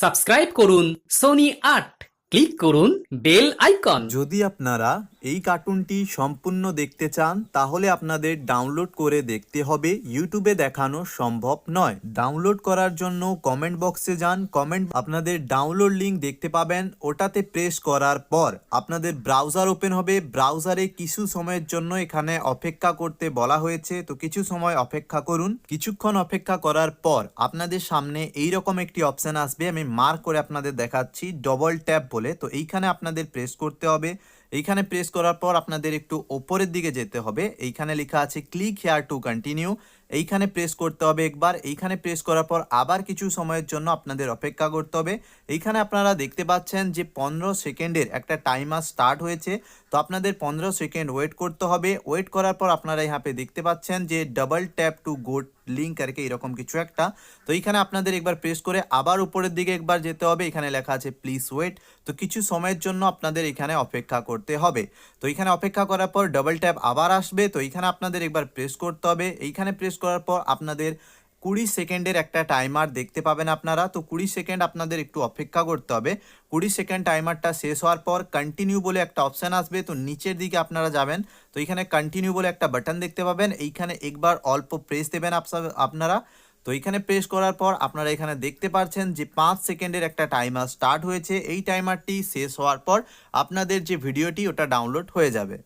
Subscribe করুন Sony ৮, click করুন bell icon. যদি আপনারা এই কার্টুনটি সম্পূর্ণ দেখতে চান তাহলে আপনাদের ডাউনলোড করে দেখতে হবে, ইউটিউবে দেখানো সম্ভব নয়। ডাউনলোড করার জন্য কমেন্ট বক্সে যান, আপনাদের ডাউনলোড লিংক দেখতে পাবেন, ওটাতে প্রেস করার পর আপনাদের ব্রাউজার ওপেন হবে। ব্রাউজারে কিছু সময়ের জন্য এখানে অপেক্ষা করতে বলা হয়েছে, তো কিছু সময় অপেক্ষা করুন। কিছুক্ষণ অপেক্ষা করার পর আপনাদের সামনে এইরকম একটি অপশন আসবে, আমি মার্ক করে আপনাদের দেখাচ্ছি ডবল ট্যাপ বলে। তো এইখানে আপনাদের প্রেস করতে হবে। এইখানে প্রেস করার পর আপনাদের একটু ওপরের দিকে যেতে হবে, এইখানে লেখা আছে ক্লিক হেয়ার টু কন্টিনিউ, এইখানে প্রেস করতে হবে একবার। এইখানে প্রেস করার পর আবার কিছু সময়ের জন্য আপনাদের অপেক্ষা করতে হবে। এইখানে আপনারা দেখতে পাচ্ছেন যে 15 সেকেন্ডের একটা টাইমার স্টার্ট হয়েছে, তো আপনাদের 15 সেকেন্ড ওয়েট করতে হবে। ওয়েট করার পর আপনারা यहाँ पे দেখতে পাচ্ছেন যে double tap to go link আর কি এরকম কিছু একটা। তো এইখানে আপনাদের একবার প্রেস করে আবার উপরের দিকে একবার যেতে হবে, এখানে লেখা আছে প্লিজ ওয়েট। তো কিছু সময়ের জন্য আপনাদের এখানে অপেক্ষা করতে হবে। তো এখানে অপেক্ষা করার পর ডাবল ট্যাপ আবার আসবে, তো এইখানে আপনাদের একবার প্রেস করতে হবে। এইখানে প্রেস করার পর আপনাদের 20 সেকেন্ডের একটা টাইমার দেখতে পাবেন আপনারা। তো 20 সেকেন্ড আপনাদের একটু অপেক্ষা করতে হবে। 20 সেকেন্ড টাইমারটা শেষ হওয়ার পর কন্টিনিউ বলে একটা অপশান আসবে, তো নিচের দিকে আপনারা যাবেন, তো এখানে কন্টিনিউ বলে একটা বাটন দেখতে পাবেন, এইখানে একবার অল্প প্রেস দেবেন আপনারা। তো এইখানে প্রেস করার পর আপনারা এখানে দেখতে পাচ্ছেন যে 5 সেকেন্ডের একটা টাইমার স্টার্ট হয়েছে। এই টাইমারটি শেষ হওয়ার পর আপনাদের যে ভিডিওটি ওটা ডাউনলোড হয়ে যাবে।